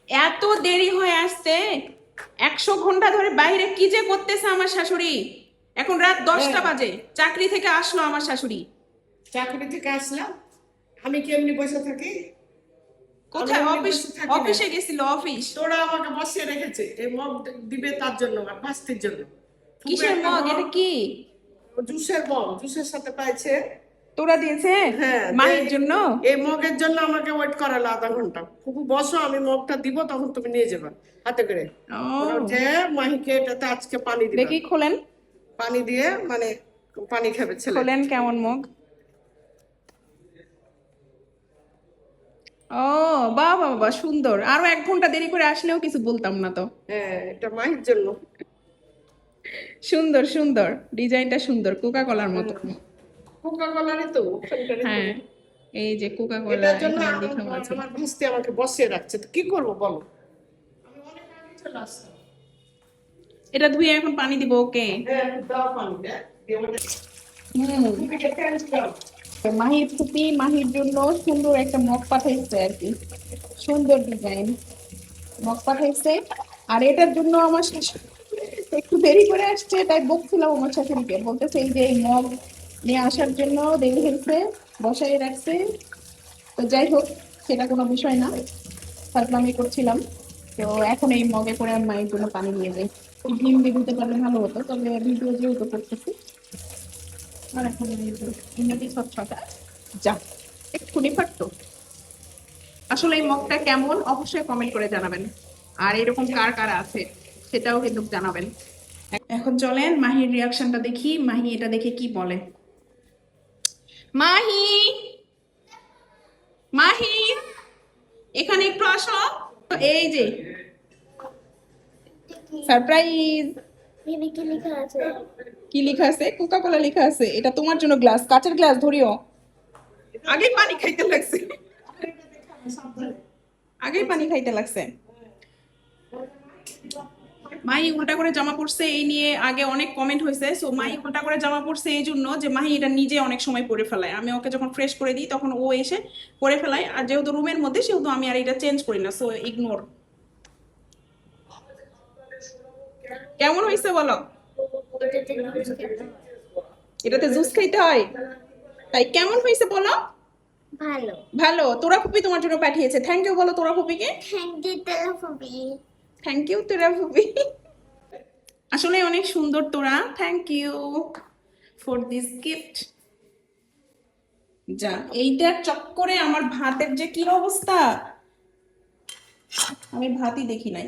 এত দেরি হয়ে আসতে, 100 ঘন্টা ধরে বাইরে কি যে করতেছে আমার শাশুড়ি। এখন রাত 10টা হ্যাঁ, বাজে, চাকরি থেকে আসলো আমার শাশুড়ি। চাকরি থেকে আসলাম। আমি কি এমনি বসে থাকি? আমি কোথায়? এমনি অফিস? বসে থাকি না। অফিসে গেছিল অফিস। তোরা আমাকে বসিয়ে রেখেছে এই মগ দিবে তার জন্য আর ভাস্তির জন্য। ফুপে কিসের একটা মগ? মগ, এটা কি জুসের মগ, জুসের সাথে পাইছে। তোরা দিয়েছে হ্যাঁ, মাহির জন্য? এই মগের জন্য আমাকে ওয়েট করালো আধা ঘন্টা। ফুপু বসো, আমি মগটা দিব, তখন তুমি নিয়ে যাবে হাতে করে। ওরা ও, যে মাহিকে এটাতে আজকে পানি দিবা। দেখি খোলেন। পানি দিয়ে মানে পানি খাবে ছেলে। খোলেন কেমন মগ। ও, বাহ বাহ বাহ, সুন্দর। আরো 1 ঘন্টা দেরি করে আসলেও কিছু বলতাম না তো। হ্যাঁ, এটা মাহির জন্য। সুন্দর সুন্দর, ডিজাইনটা সুন্দর, কোকা কলার মতো। কোকা কোলারই তো ওখানকারই তো। হ্যাঁ, এই যে কোকা কোলা এটার জন্য এখানে আমার লেখাও আছে। আমার ভাস্তি আমাকে বসিয়ে রাখছে, তো কি করবো বলো? আমি অনেক আগে চলে আসতাম। এটা ধুয়ে এখন পানি দিব, ওকে। হ্যাঁ, একটু দাও পানিটা দিয়ে ওটা হুম। ফুপিকে ফ্যান দাও। মাহির ফুপি মাহির জন্য সুন্দর একটা মগ পাঠাইছে আর কি, সুন্দর ডিজাইন মগ পাঠাইছে। আর এটার জন্য আমার শাশুড়ি একটু দেরি করে আসছে, তাই বকছিলাম আমার শাশুড়িকে, বলতেছে এই যে এই মগ নিয়ে আসার জন্য দেরি হয়েছে, বসাই রাখছে। তো যাই হোক, সেটা কোনো বিষয় না, ফাজলামি করছিলাম। তো এখন এই মগে করে আমি মায়ের জন্য পানি নিয়ে যাই। ডিম দিয়ে দিতে পারলে ভালো হতো, তবে ভিডিও যেহেতু করতেছি। আর এখন ইংরেজি ছটা যা এক্ষুনি ফাটতো। আসলে এই মগটা কেমন অবশ্যই কমেন্ট করে জানাবেন, আর এরকম কার কার আছে সেটাও কিন্তু জানাবেন। এখন চলেন মাহির রিয়াকশনটা দেখি, মাহি এটা দেখে কি বলে। মাহি, মাহি, এখানে একটু আসো। এই যে সারপ্রাইজ। এখানে কি লেখা আছে? কি লেখা আছে? কোকা কোলা লেখা আছে। এটা তোমার জন্য গ্লাস, কাঁচের গ্লাস, ধরিও। আগেই পানি খাইতে লাগছে, আগেই পানি খাইতে লাগছে। মাহি উল্টা করে জামা পড়ছে এই নিয়ে আগে অনেক কমেন্ট হয়েছে। সো মাহি উল্টা করে জামা পড়ছে এই জন্য যে মাহি এটা নিজে অনেক সময় পরে ফেলায়, আমি ওকে যখন ফ্রেশ করে দিই তখন ও এসে পরে ফেলায়। আর যেহেতু রুমের মধ্যে, সেহেতু আমি আর এটা চেঞ্জ করি না, সো ইগনোর। কেমন হয়েছে বলো? এটাতে লুজ খেতে এটাতে জুস খাইতে হয়? তাই কেমন হয়েছে বলো? ভালো। ভালো। তোরা ফুপি তোমার জন্য পাঠিয়েছে, থ্যাংক ইউ বলো তোরা ফুপিকে। থ্যাংক ইউ তেলাফুবি। থ্যাংক ইউ তোরা ফুপি। আসলে অনেক সুন্দর তোরা, thank you for this gift. যা, এইটার চক্করে আমার ভাতের যে কি অবস্থা, আমি ভাতই দেখি নাই।